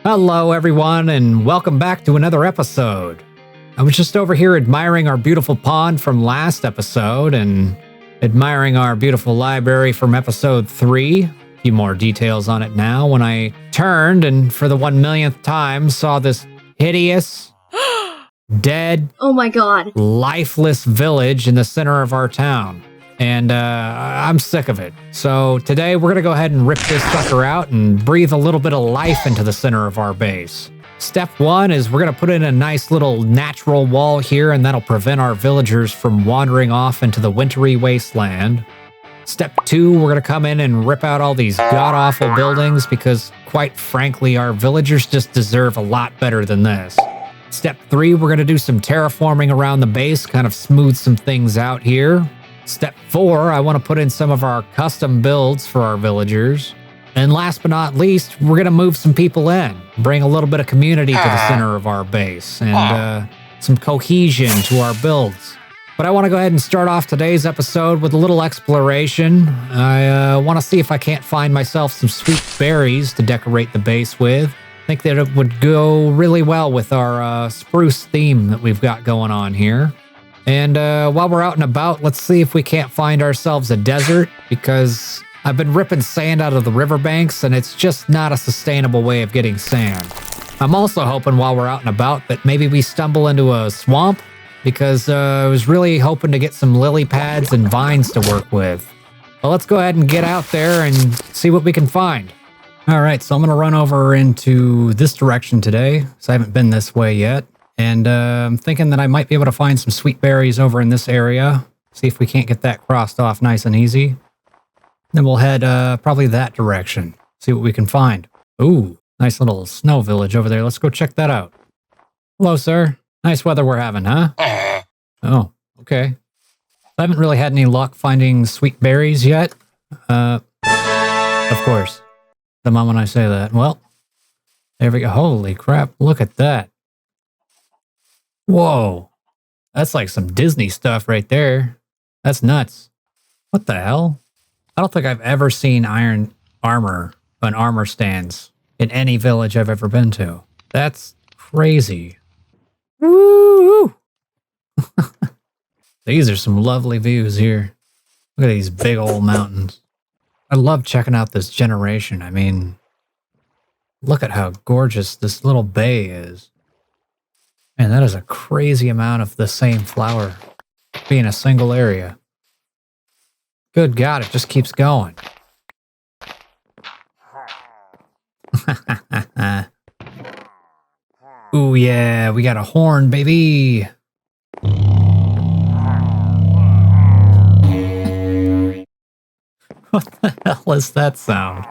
Hello, everyone, and welcome back to another episode. I was just over here admiring our beautiful pond from last episode and admiring our beautiful library from episode 3. A few more details on it now when I turned and for the 1,000,000th time saw this hideous, dead, oh my god, lifeless village in the center of our town. And I'm sick of it. So today we're going to go ahead and rip this sucker out and breathe a little bit of life into the center of our base. Step 1 is we're going to put in a nice little natural wall here, and that'll prevent our villagers from wandering off into the wintry wasteland. Step 2, we're going to come in and rip out all these god-awful buildings because, quite frankly, our villagers just deserve a lot better than this. Step 3, we're going to do some terraforming around the base, kind of smooth some things out here. Step 4, I want to put in some of our custom builds for our villagers. And last but not least, we're going to move some people in, bring a little bit of community to the center of our base, and some cohesion to our builds. But I want to go ahead and start off today's episode with a little exploration. I want to see if I can't find myself some sweet berries to decorate the base with. I think that it would go really well with our spruce theme that we've got going on here. And while we're out and about, let's see if we can't find ourselves a desert, because I've been ripping sand out of the riverbanks and it's just not a sustainable way of getting sand. I'm also hoping while we're out and about that maybe we stumble into a swamp, because I was really hoping to get some lily pads and vines to work with. Well, let's go ahead and get out there and see what we can find. All right, so I'm going to run over into this direction today, so I haven't been this way yet. And I'm thinking that I might be able to find some sweet berries over in this area. See if we can't get that crossed off nice and easy. Then we'll head probably that direction. See what we can find. Ooh, nice little snow village over there. Let's go check that out. Hello, sir. Nice weather we're having, huh? Oh, okay. I haven't really had any luck finding sweet berries yet. Of course. The moment I say that. Well, there we go. Holy crap. Look at that. Whoa, that's like some Disney stuff right there. That's nuts. What the hell? I don't think I've ever seen iron armor on armor stands in any village I've ever been to. That's crazy. Woo! These are some lovely views here. Look at these big old mountains. I love checking out this generation. I mean, look at how gorgeous this little bay is. Man, that is a crazy amount of the same flower being a single area. Good God, it just keeps going. Ooh, yeah, we got a horn, baby. What the hell is that sound?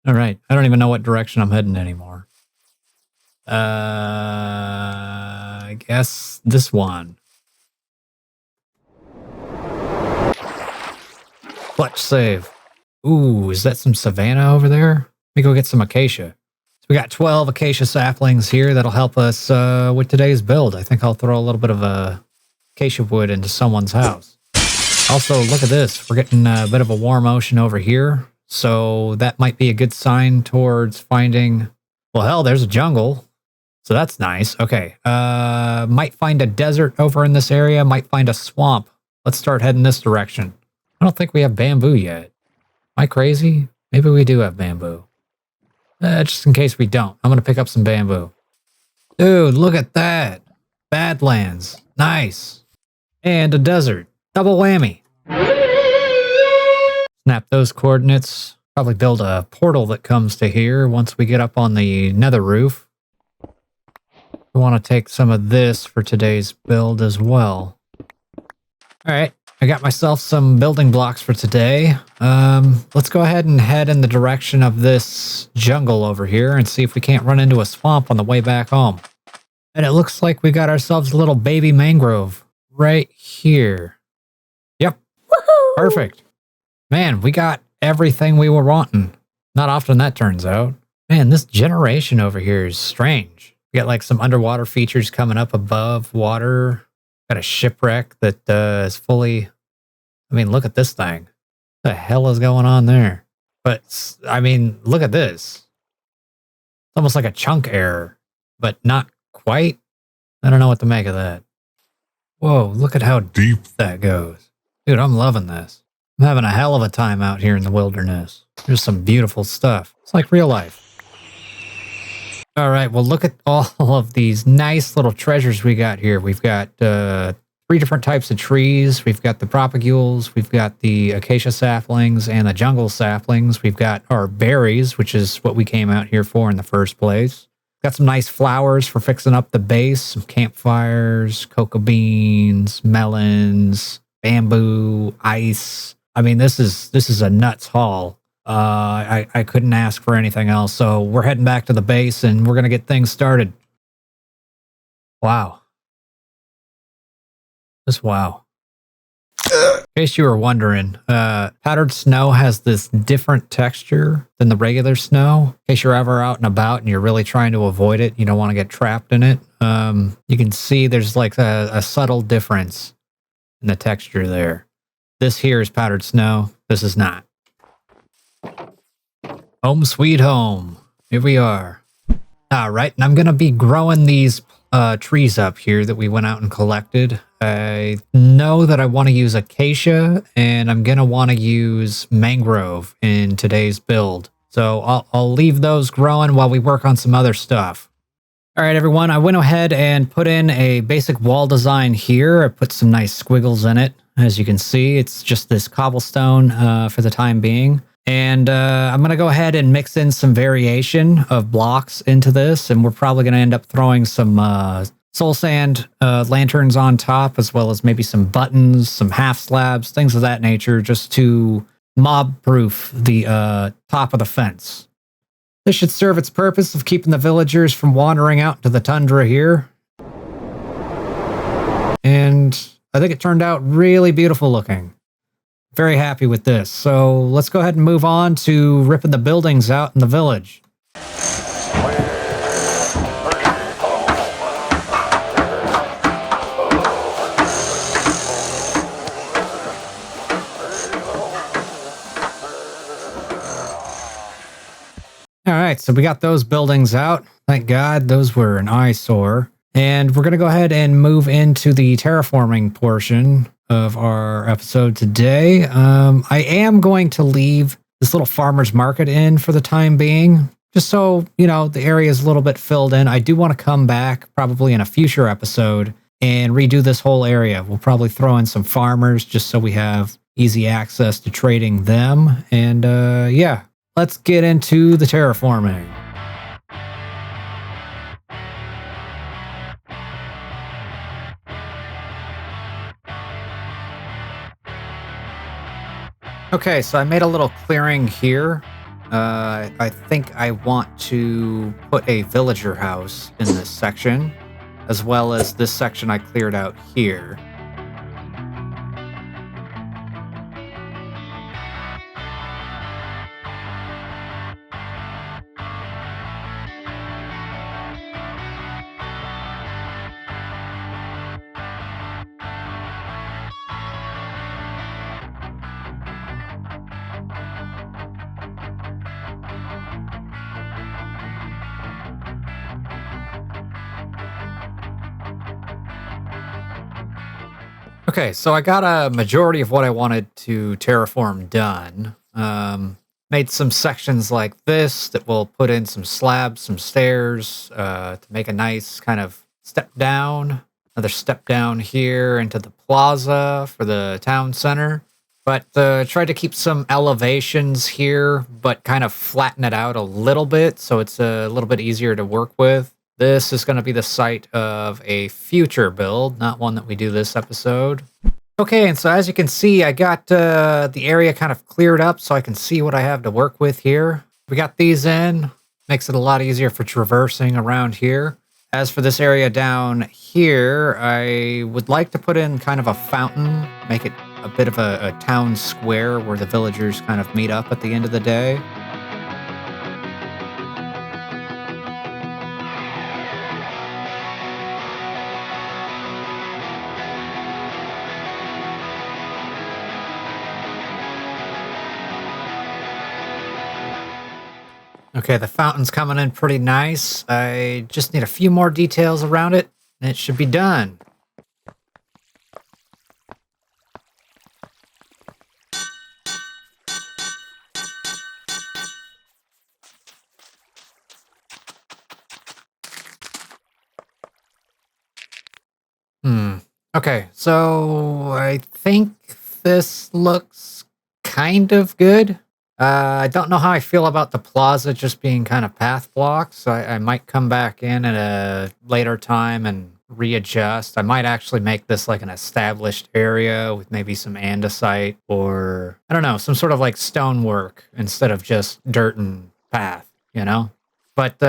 All right, I don't even know what direction I'm heading anymore. I guess this one. Clutch save. Ooh, is that some savanna over there? Let me go get some acacia. So we got 12 acacia saplings here that'll help us with today's build. I think I'll throw a little bit of acacia wood into someone's house. Also, look at this. We're getting a bit of a warm ocean over here. So that might be a good sign towards finding, well, hell, there's a jungle. So that's nice. Okay. Might find a desert over in this area. Might find a swamp. Let's start heading this direction. I don't think we have bamboo yet. Am I crazy? Maybe we do have bamboo. Just in case we don't, I'm going to pick up some bamboo. Dude, look at that. Badlands. Nice. And a desert. Double whammy. Snap those coordinates. Probably build a portal that comes to here once we get up on the nether roof. We want to take some of this for today's build as well. Alright, I got myself some building blocks for today. Let's go ahead and head in the direction of this jungle over here and see if we can't run into a swamp on the way back home. And it looks like we got ourselves a little baby mangrove right here. Yep. woohoo! Perfect. Man, we got everything we were wanting. Not often that turns out. Man, this generation over here is strange. We got like some underwater features coming up above water. Got a shipwreck that is fully... I mean, look at this thing. What the hell is going on there? But, I mean, look at this. It's almost like a chunk error, but not quite. I don't know what to make of that. Whoa, look at how deep that goes. Dude, I'm loving this. I'm having a hell of a time out here in the wilderness. There's some beautiful stuff. It's like real life. All right, well, look at all of these nice little treasures we got here. We've got 3 different types of trees. We've got the propagules, we've got the acacia saplings, and the jungle saplings. We've got our berries, which is what we came out here for in the first place. Got some nice flowers for fixing up the base, some campfires, cocoa beans, melons, bamboo, ice. I mean, this is a nuts haul. I couldn't ask for anything else. So we're heading back to the base and we're going to get things started. Wow. Just wow. In case you were wondering, powdered snow has this different texture than the regular snow. In case you're ever out and about and you're really trying to avoid it, you don't want to get trapped in it. You can see there's like a subtle difference in the texture there. This here is powdered snow. This is not. Home sweet home. Here we are. All right, and I'm going to be growing these trees up here that we went out and collected. I know that I want to use acacia, and I'm going to want to use mangrove in today's build. So I'll leave those growing while we work on some other stuff. All right, everyone, I went ahead and put in a basic wall design here. I put some nice squiggles in it. As you can see, it's just this cobblestone for the time being. And I'm going to go ahead and mix in some variation of blocks into this. And we're probably going to end up throwing some soul sand lanterns on top, as well as maybe some buttons, some half slabs, things of that nature, just to mob-proof the top of the fence. This should serve its purpose of keeping the villagers from wandering out into the tundra here. And I think it turned out really beautiful looking. Very happy with this. So let's go ahead and move on to ripping the buildings out in the village. All right, so we got those buildings out. Thank God, those were an eyesore. And we're going to go ahead and move into the terraforming portion of our episode today. I am going to leave this little farmer's market in for the time being, just so, you know, the area is a little bit filled in. I do want to come back probably in a future episode and redo this whole area. We'll probably throw in some farmers just so we have easy access to trading them. And yeah, let's get into the terraforming. Okay, so I made a little clearing here. I think I want to put a villager house in this section, as well as this section I cleared out here. Okay, so I got a majority of what I wanted to terraform done. Made some sections like this that will put in some slabs, some stairs to make a nice kind of step down. Another step down here into the plaza for the town center. But tried to keep some elevations here, but kind of flatten it out a little bit so it's a little bit easier to work with. This is going to be the site of a future build, not one that we do this episode. Okay, and so as you can see, I got the area kind of cleared up so I can see what I have to work with here. We got these in. Makes it a lot easier for traversing around here. As for this area down here, I would like to put in kind of a fountain, make it a bit of a town square where the villagers kind of meet up at the end of the day. Okay, the fountain's coming in pretty nice. I just need a few more details around it, and it should be done. Okay, so I think this looks kind of good. I don't know how I feel about the plaza just being kind of path blocked, so I might come back in at a later time and readjust. I might actually make this like an established area with maybe some andesite or, I don't know, some sort of like stonework instead of just dirt and path, you know? But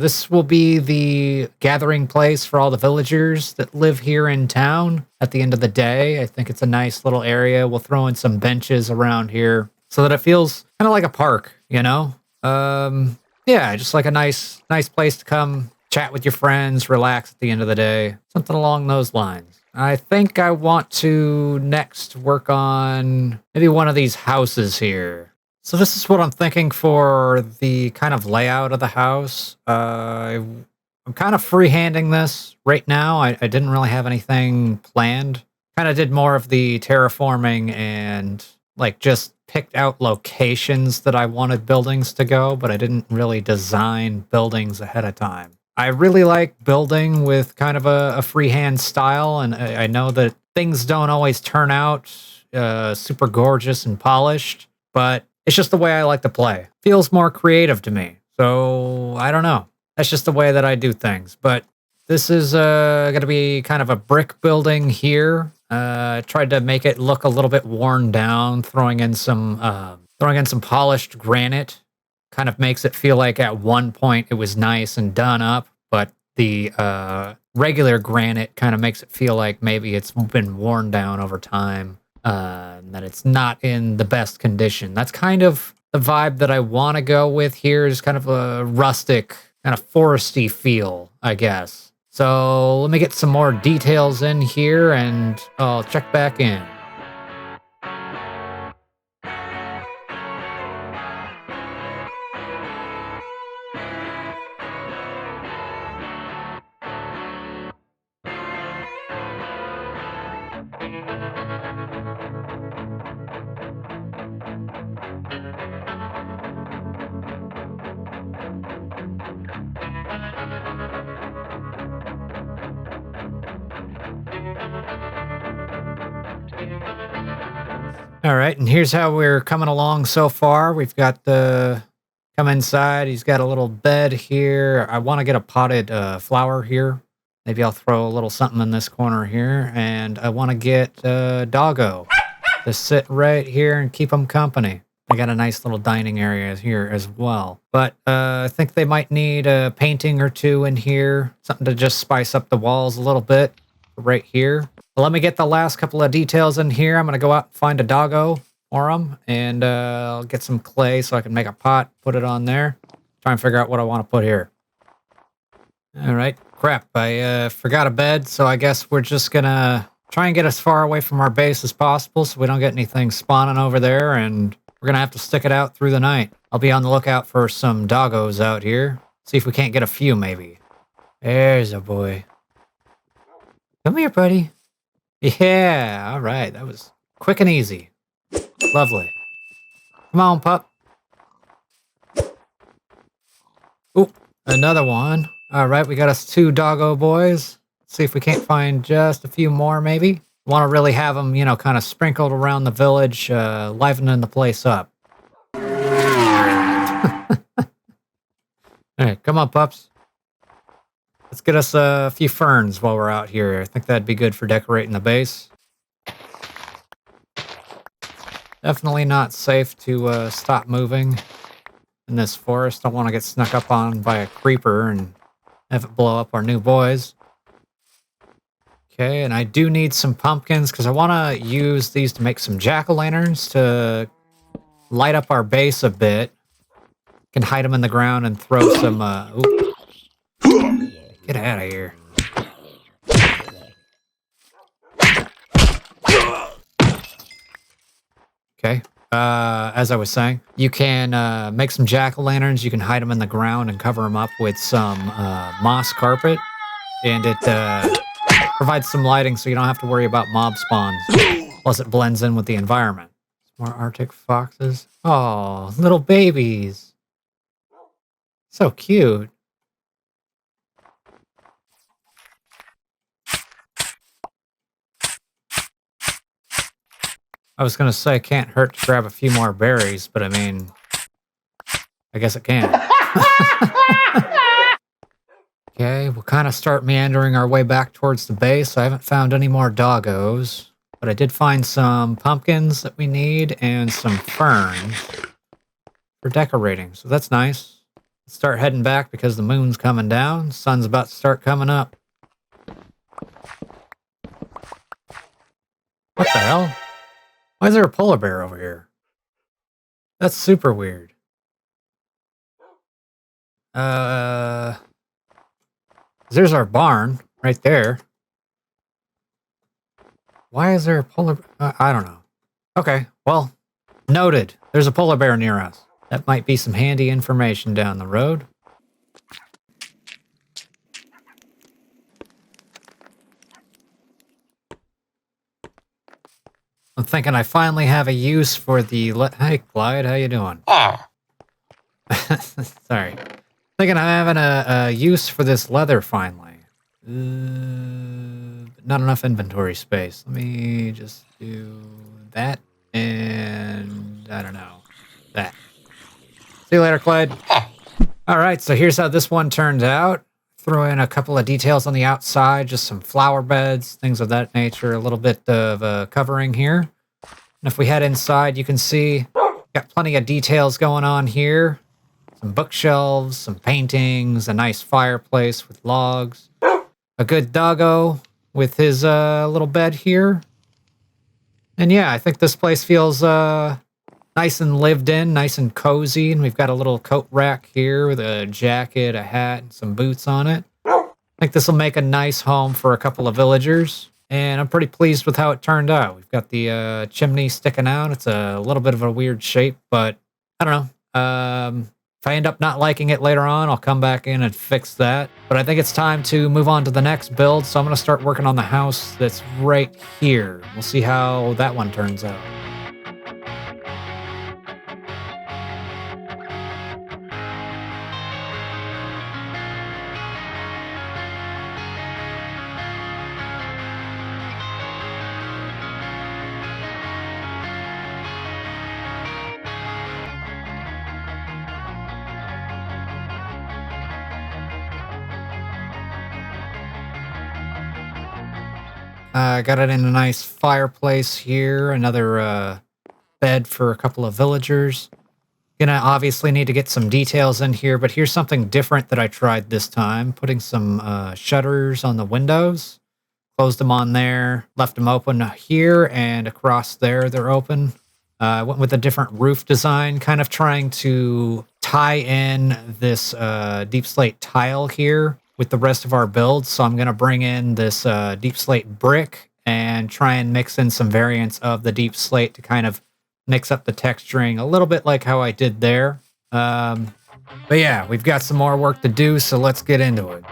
this will be the gathering place for all the villagers that live here in town at the end of the day. I think it's a nice little area. We'll throw in some benches around here so that it feels kind of like a park, you know? Yeah, just like a nice place to come chat with your friends, relax at the end of the day. Something along those lines. I think I want to next work on maybe one of these houses here. So this is what I'm thinking for the kind of layout of the house. I'm kind of freehanding this right now. I didn't really have anything planned. Kind of did more of the terraforming and like just picked out locations that I wanted buildings to go, but I didn't really design buildings ahead of time. I really like building with kind of a freehand style, and I know that things don't always turn out super gorgeous and polished, but it's just the way I like to play. Feels more creative to me. So I don't know. That's just the way that I do things. But this is going to be kind of a brick building here. Tried to make it look a little bit worn down, throwing in some polished granite. Kind of makes it feel like at one point it was nice and done up, but the regular granite kind of makes it feel like maybe it's been worn down over time. That it's not in the best condition. That's kind of the vibe that I want to go with here, is kind of a rustic, kind of foresty feel, I guess. So let me get some more details in here and I'll check back in. All right, and here's how we're coming along so far. We've got the come inside. He's got a little bed here. I want to get a potted flower here. Maybe I'll throw a little something in this corner here. And I want to get Doggo to sit right here and keep him company. I got a nice little dining area here as well. But I think they might need a painting or two in here. Something to just spice up the walls a little bit right here. Let me get the last couple of details in here. I'm going to go out and find a Doggo for him, and I'll get some clay so I can make a pot, put it on there. Try and figure out what I want to put here. All right. Crap. I forgot a bed, so I guess we're just going to try and get as far away from our base as possible so we don't get anything spawning over there, and we're going to have to stick it out through the night. I'll be on the lookout for some Doggos out here. See if we can't get a few, maybe. There's a boy. Come here, buddy. Yeah, all right. That was quick and easy. Lovely. Come on, pup. Ooh, another one. All right, we got us 2 Doggo boys. Let's see if we can't find just a few more, maybe. Want to really have them, you know, kind of sprinkled around the village, livening the place up. All right, come on, pups. Let's get us a few ferns while we're out here. I think that'd be good for decorating the base. Definitely not safe to stop moving in this forest. Don't want to get snuck up on by a creeper and have it blow up our new boys. Okay, and I do need some pumpkins because I want to use these to make some jack-o'-lanterns to light up our base a bit. Can hide them in the ground and throw some... Ooh. Get out of here. Okay, as I was saying, you can make some jack-o'-lanterns. You can hide them in the ground and cover them up with some moss carpet. And it provides some lighting so you don't have to worry about mob spawns. Plus it blends in with the environment. More Arctic foxes. Oh, little babies. So cute. I was going to say, can't hurt to grab a few more berries, but I mean, I guess it can. Okay, we'll kind of start meandering our way back towards the base. I haven't found any more doggos, but I did find some pumpkins that we need and some ferns for decorating, so that's nice. Let's start heading back because the moon's coming down. Sun's about to start coming up. What the hell? Why is there a polar bear over here? That's super weird. There's our barn right there. Why is there a polar... I don't know. Okay, well, noted. There's a polar bear near us. That might be some handy information down the road. I'm thinking I finally have a use for the... Hey, Clyde, how you doing? Sorry. Thinking I'm having a use for this leather finally. Not enough inventory space. Let me just do that and I don't know, that. See you later, Clyde. All right, so here's how this one turned out. Throw in a couple of details on the outside, just some flower beds, things of that nature, a little bit of covering here. And if we head inside, you can see got plenty of details going on here. Some bookshelves, some paintings, a nice fireplace with logs, a good doggo with his little bed here. And yeah, I think this place feels nice and lived in, nice and cozy. And we've got a little coat rack here with a jacket, a hat, and some boots on it. I think this will make a nice home for a couple of villagers. And I'm pretty pleased with how it turned out. We've got the chimney sticking out. It's a little bit of a weird shape, but I don't know. If I end up not liking it later on, I'll come back in and fix that. But I think it's time to move on to the next build, so I'm going to start working on the house that's right here. We'll see how that one turns out. I got it in a nice fireplace here, another bed for a couple of villagers. Gonna obviously need to get some details in here, but here's something different that I tried this time. Putting some shutters on the windows. Closed them on there, left them open here, and across there they're open. I went with a different roof design, kind of trying to tie in this deep slate tile here with the rest of our builds. So I'm going to bring in this deep slate brick and try and mix in some variants of the deep slate to kind of mix up the texturing a little bit like how I did there. But yeah, we've got some more work to do, so let's get into it.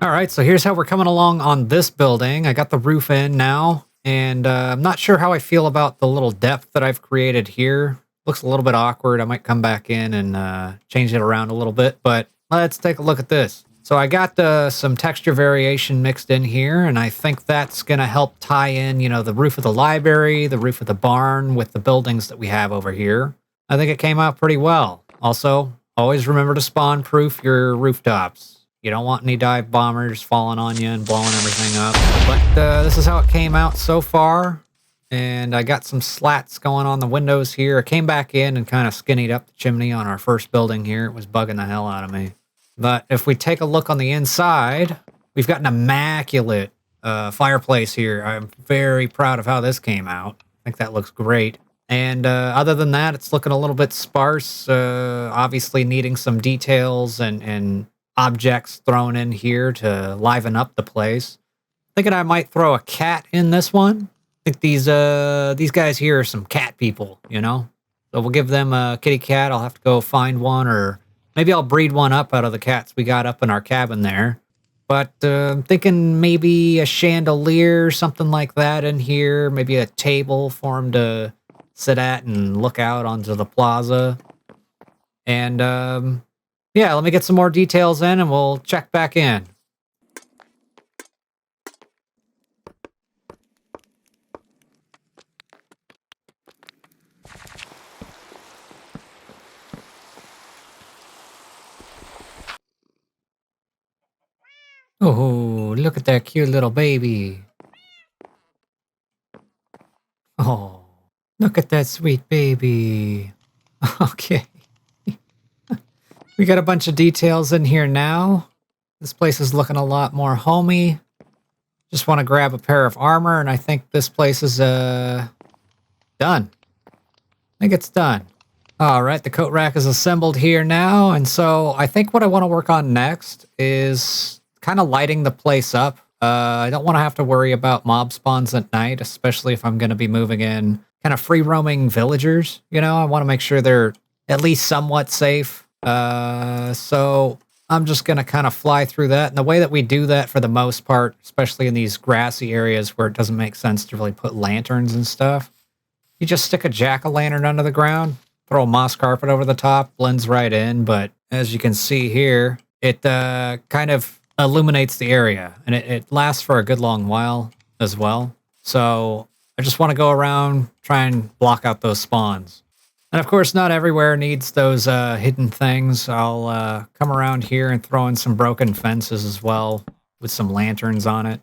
All right, so here's how we're coming along on this building. I got the roof in now, and I'm not sure how I feel about the little depth that I've created here. Looks a little bit awkward. I might come back in and change it around a little bit, but let's take a look at this. So I got some texture variation mixed in here, and I think that's going to help tie in, you know, the roof of the library, the roof of the barn with the buildings that we have over here. I think it came out pretty well. Also, always remember to spawn-proof your rooftops. You don't want any dive bombers falling on you and blowing everything up. But this is how it came out so far. And I got some slats going on the windows here. I came back in and kind of skinnied up the chimney on our first building here. It was bugging the hell out of me. But if we take a look on the inside, we've got an immaculate fireplace here. I'm very proud of how this came out. I think that looks great. And other than that, it's looking a little bit sparse. Obviously needing some details and objects thrown in here to liven up the place. Thinking I might throw a cat in this one. I think these guys here are some cat people, you know? So we'll give them a kitty cat. I'll have to go find one, or maybe I'll breed one up out of the cats we got up in our cabin there. But I'm thinking maybe a chandelier, something like that in here. Maybe a table for him to sit at and look out onto the plaza. And yeah, let me get some more details in and we'll check back in. Oh, look at that cute little baby. Oh, look at that sweet baby. Okay. We got a bunch of details in here now. This place is looking a lot more homey. Just want to grab a pair of armor, and I think this place is done. I think it's done. All right, the coat rack is assembled here now, and so I think what I want to work on next is kind of lighting the place up. I don't want to have to worry about mob spawns at night, especially if I'm going to be moving in kind of free-roaming villagers. You know, I want to make sure they're at least somewhat safe. So I'm just going to kind of fly through that. And the way that we do that for the most part, especially in these grassy areas where it doesn't make sense to really put lanterns and stuff, you just stick a jack-o'-lantern under the ground, throw a moss carpet over the top, blends right in. But as you can see here, it kind of illuminates the area, and it lasts for a good long while as well. So I just want to go around, try and block out those spawns. And of course, not everywhere needs those hidden things. I'll come around here and throw in some broken fences as well with some lanterns on it.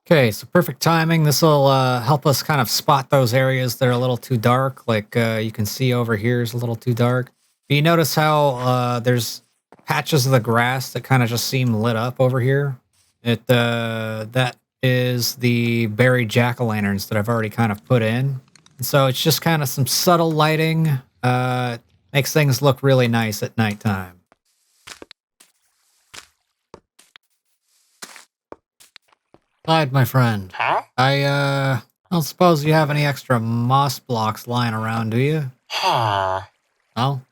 Okay, so perfect timing. This will help us kind of spot those areas that are a little too dark. Like you can see over here is a little too dark. But you notice how there's patches of the grass that kind of just seem lit up over here? That is the buried jack-o'-lanterns that I've already kind of put in. And so it's just kind of some subtle lighting. Makes things look really nice at nighttime. Clyde, my friend. Huh? I don't suppose you have any extra moss blocks lying around, do you? Huh. No?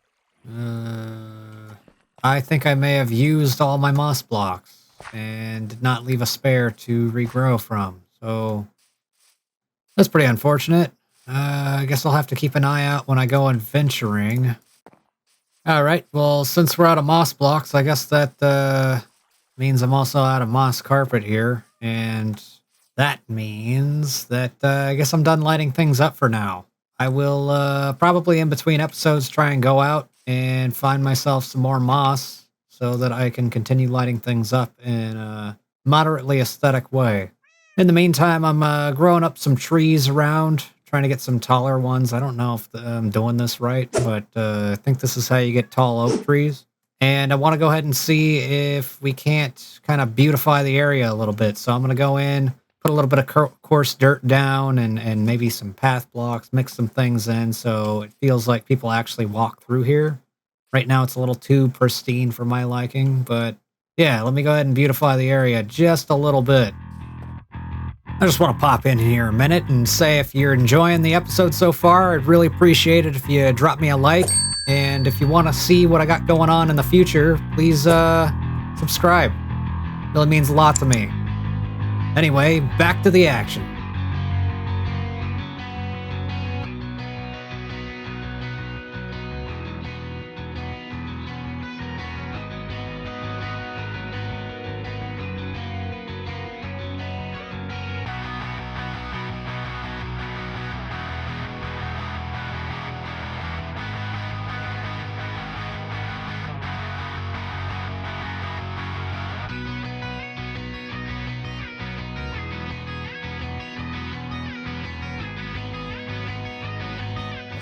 I think I may have used all my moss blocks and did not leave a spare to regrow from. So that's pretty unfortunate. I guess I'll have to keep an eye out when I go adventuring. All right, well, since we're out of moss blocks, I guess that means I'm also out of moss carpet here. And that means that I guess I'm done lighting things up for now. I will probably in between episodes try and go out and find myself some more moss so that I can continue lighting things up in a moderately aesthetic way. In the meantime, I'm growing up some trees around, trying to get some taller ones. I don't know if I'm doing this right, but I think this is how you get tall oak trees. And I want to go ahead and see if we can't kind of beautify the area a little bit. So I'm going to go in, put a little bit of coarse dirt down and maybe some path blocks, mix some things in so it feels like people actually walk through here. Right now it's a little too pristine for my liking, but yeah, let me go ahead and beautify the area just a little bit. I just want to pop in here a minute and say if you're enjoying the episode so far, I'd really appreciate it if you drop me a like. And if you want to see what I got going on in the future, please subscribe. It really means a lot to me. Anyway, back to the action.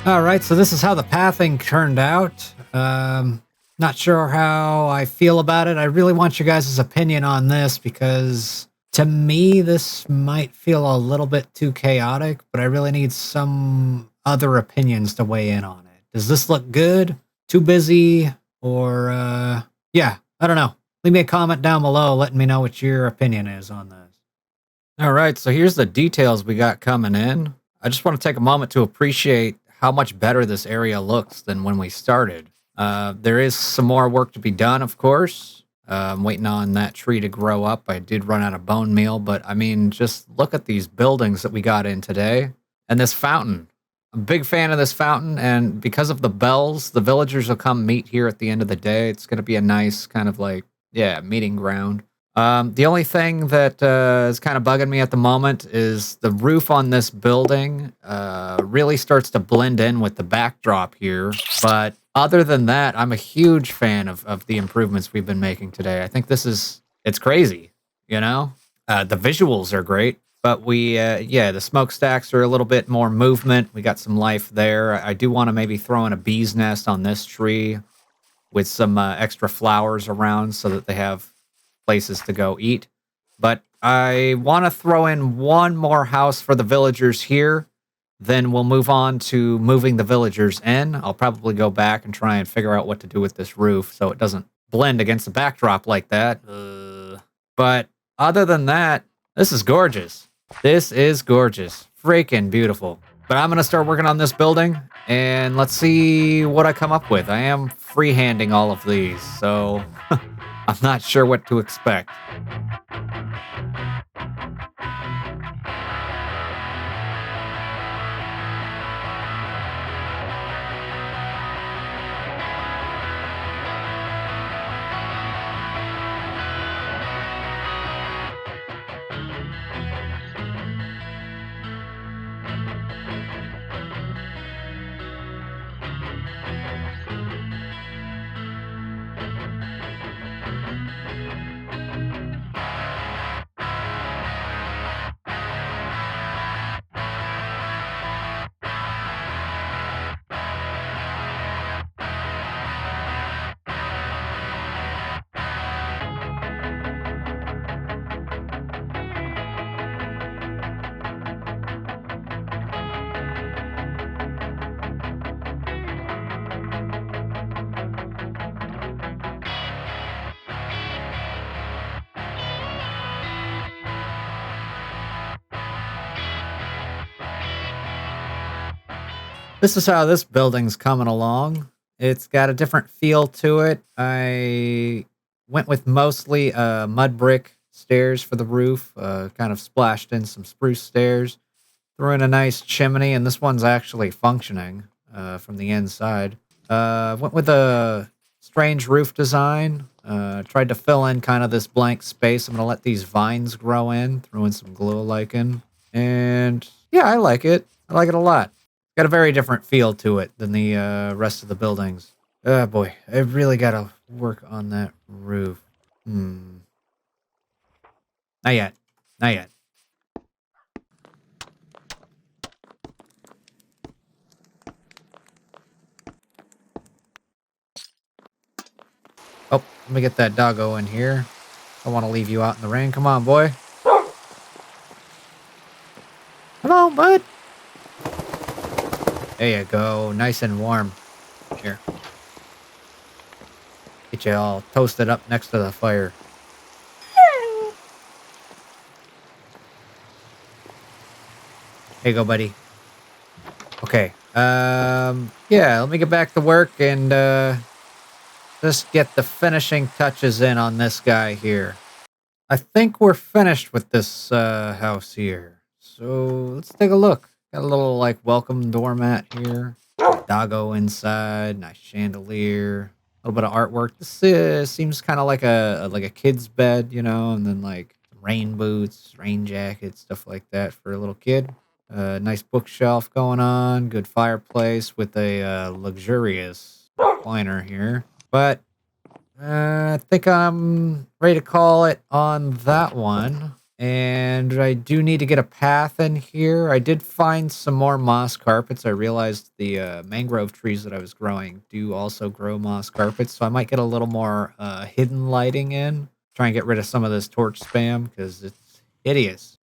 All right, so this is how the pathing turned out. Not sure how I feel about it. I really want your guys' opinion on this because to me, this might feel a little bit too chaotic, but I really need some other opinions to weigh in on it. Does this look good? Too busy? Or, yeah, I don't know. Leave me a comment down below letting me know what your opinion is on this. All right, so here's the details we got coming in. I just want to take a moment to appreciate how much better this area looks than when we started. There is some more work to be done, of course. I'm waiting on that tree to grow up. I did run out of bone meal, but I mean, just look at these buildings that we got in today. And this fountain. I'm a big fan of this fountain, and because of the bells, the villagers will come meet here at the end of the day. It's going to be a nice kind of like, yeah, meeting ground. The only thing that is kind of bugging me at the moment is the roof on this building really starts to blend in with the backdrop here. But other than that, I'm a huge fan of the improvements we've been making today. I think it's crazy, you know? The visuals are great, but yeah, the smokestacks are a little bit more movement. We got some life there. I do want to maybe throw in a bee's nest on this tree with some extra flowers around so that they have places to go eat. But I want to throw in one more house for the villagers here. Then we'll move on to moving the villagers in. I'll probably go back and try and figure out what to do with this roof so it doesn't blend against the backdrop like that. But other than that, this is gorgeous. This is gorgeous. Freaking beautiful. But I'm going to start working on this building, and let's see what I come up with. I am freehanding all of these, so I'm not sure what to expect. This is how this building's coming along. It's got a different feel to it. I went with mostly mud brick stairs for the roof, kind of splashed in some spruce stairs, threw in a nice chimney, and this one's actually functioning from the inside. Went with a strange roof design. Tried to fill in kind of this blank space. I'm going to let these vines grow in, threw in some glow lichen. And yeah, I like it. I like it a lot. Got a very different feel to it than the rest of the buildings. Oh boy, I really got to work on that roof. Not yet. Not yet. Oh, let me get that doggo in here. I want to leave you out in the rain. Come on, boy. Come on, bud. There you go. Nice and warm. Here. Get you all toasted up next to the fire. Here you go, buddy. Okay. Yeah, let me get back to work and just get the finishing touches in on this guy here. I think we're finished with this house here. So let's take a look. Got a little like welcome doormat here. Doggo inside, nice chandelier. A little bit of artwork. This seems kind of like a kid's bed, you know, and then like rain boots, rain jacket, stuff like that for a little kid. Nice bookshelf going on. Good fireplace with a luxurious recliner here. But I think I'm ready to call it on that one. And I do need to get a path in here. I did find some more moss carpets. I realized the mangrove trees that I was growing do also grow moss carpets. So I might get a little more hidden lighting in. Try and get rid of some of this torch spam because it's hideous.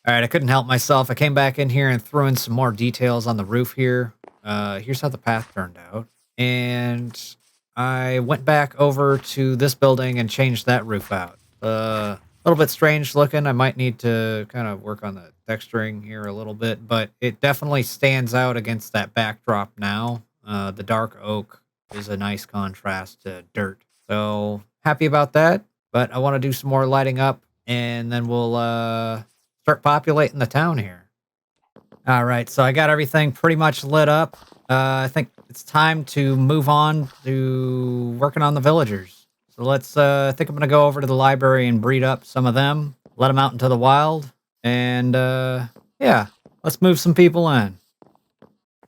All right, I couldn't help myself. I came back in here and threw in some more details on the roof here. Here's how the path turned out. And I went back over to this building and changed that roof out. A little bit strange looking. I might need to kind of work on the texturing here a little bit, but it definitely stands out against that backdrop now. The dark oak is a nice contrast to dirt. So happy about that, but I want to do some more lighting up and then we'll start populating the town here. All right, so I got everything pretty much lit up. I think it's time to move on to working on the villagers. So let's, I think I'm going to go over to the library and breed up some of them, let them out into the wild, and yeah, let's move some people in.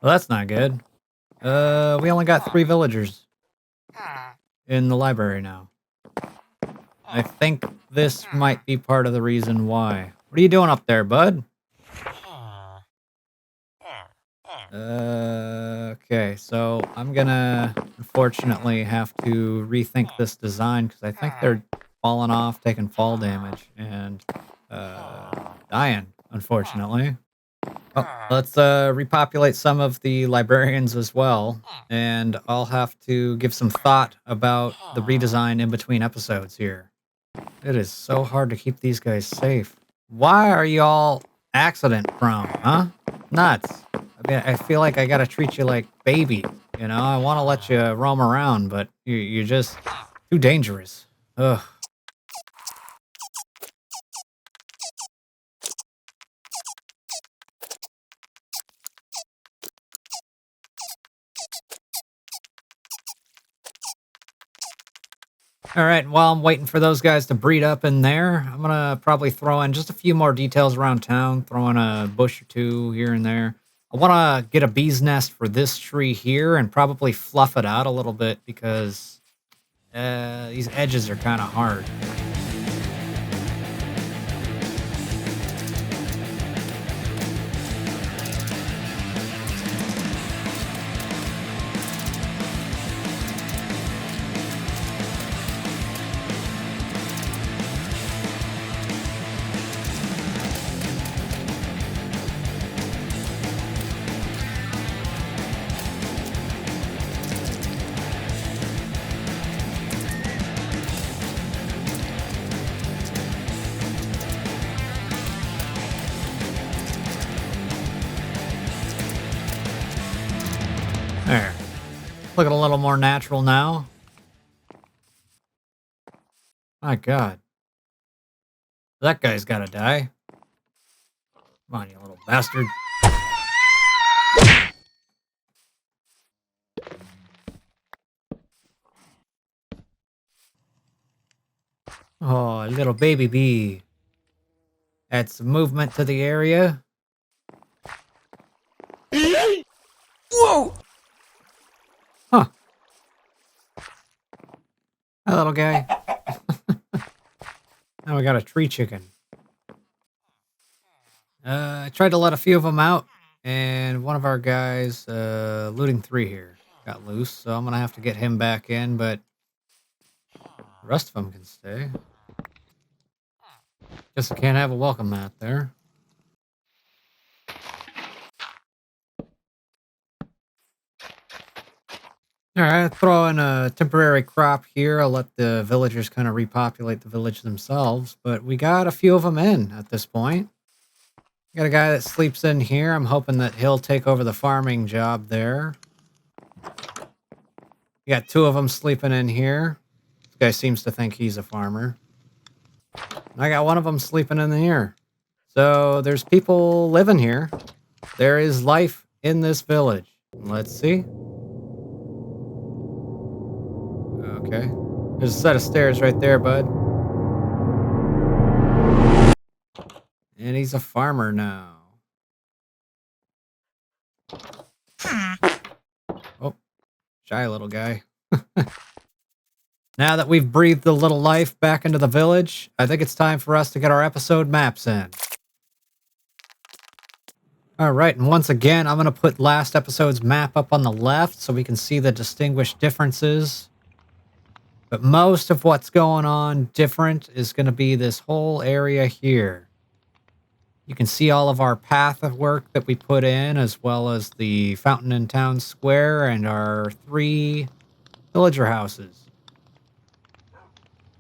Well, that's not good. We only got 3 villagers in the library now. I think this might be part of the reason why. What are you doing up there, bud? Okay, so I'm gonna unfortunately have to rethink this design because I think they're falling off, taking fall damage, and dying, unfortunately. Oh, let's repopulate some of the librarians as well, and I'll have to give some thought about the redesign in between episodes here. It is so hard to keep these guys safe. Why are you all accident prone, huh? Nuts. I mean, I feel like I gotta treat you like baby. You know, I want to let you roam around, but you're just too dangerous. Ugh. All right, while I'm waiting for those guys to breed up in there, I'm gonna probably throw in just a few more details around town, throw in a bush or two here and there. I want to get a bee's nest for this tree here and probably fluff it out a little bit because these edges are kind of hard. There. Looking a little more natural now. My God. That guy's gotta die. Come on, you little bastard. Oh, a little baby bee. Add some movement to the area. Whoa! Huh. Hi, little guy. Now we got a tree chicken. I tried to let a few of them out, and one of our guys, looting 3 here, got loose, so I'm gonna have to get him back in, but the rest of them can stay. Guess I can't have a welcome mat there. All right, throw in a temporary crop here. I'll let the villagers kind of repopulate the village themselves, but we got a few of them in at this point. Got a guy that sleeps in here. I'm hoping that he'll take over the farming job there. You got 2 of them sleeping in here. This guy seems to think he's a farmer. And I got 1 of them sleeping in here. So there's people living here. There is life in this village. Let's see. Okay. There's a set of stairs right there, bud. And he's a farmer now. Oh, shy little guy. Now that we've breathed a little life back into the village, I think it's time for us to get our episode maps in. Alright, and once again, I'm going to put last episode's map up on the left so we can see the distinguished differences. But most of what's going on different is going to be this whole area here. You can see all of our path of work that we put in, as well as the fountain in town square and our 3 villager houses.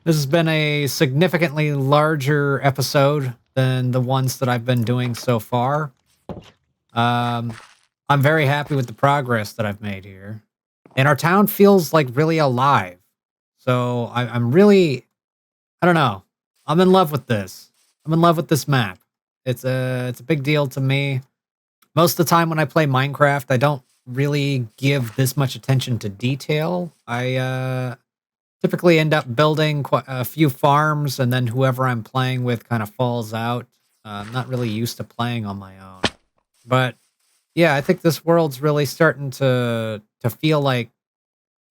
This has been a significantly larger episode than the ones that I've been doing so far. I'm very happy with the progress that I've made here. And our town feels like really alive. So I'm really, I don't know. I'm in love with this. I'm in love with this map. It's a big deal to me. Most of the time when I play Minecraft, I don't really give this much attention to detail. I typically end up building quite a few farms, and then whoever I'm playing with kind of falls out. I'm not really used to playing on my own. But yeah, I think this world's really starting to feel like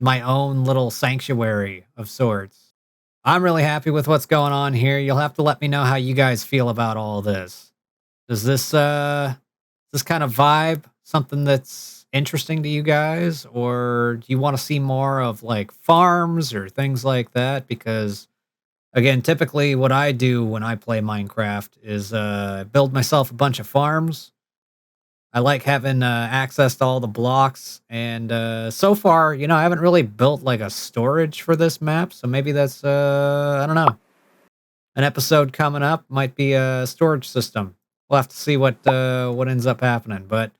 my own little sanctuary of sorts. I'm really happy with what's going on here. You'll have to let me know how you guys feel about all this. Does this kind of vibe something that's interesting to you guys, or do you want to see more of like farms or things like that? Because again, typically what I do when I play Minecraft is build myself a bunch of farms. I like having access to all the blocks, and so far, you know, I haven't really built like a storage for this map, so maybe that's I don't know. An episode coming up might be a storage system. We'll have to see what ends up happening, but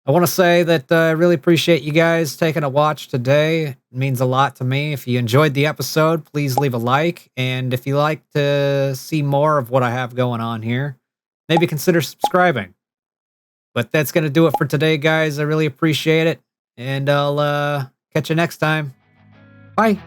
I want to say that I really appreciate you guys taking a watch today. It means a lot to me. If you enjoyed the episode, please leave a like, and if you like to see more of what I have going on here, maybe consider subscribing. But that's going to do it for today, guys. I really appreciate it. And I'll catch you next time. Bye.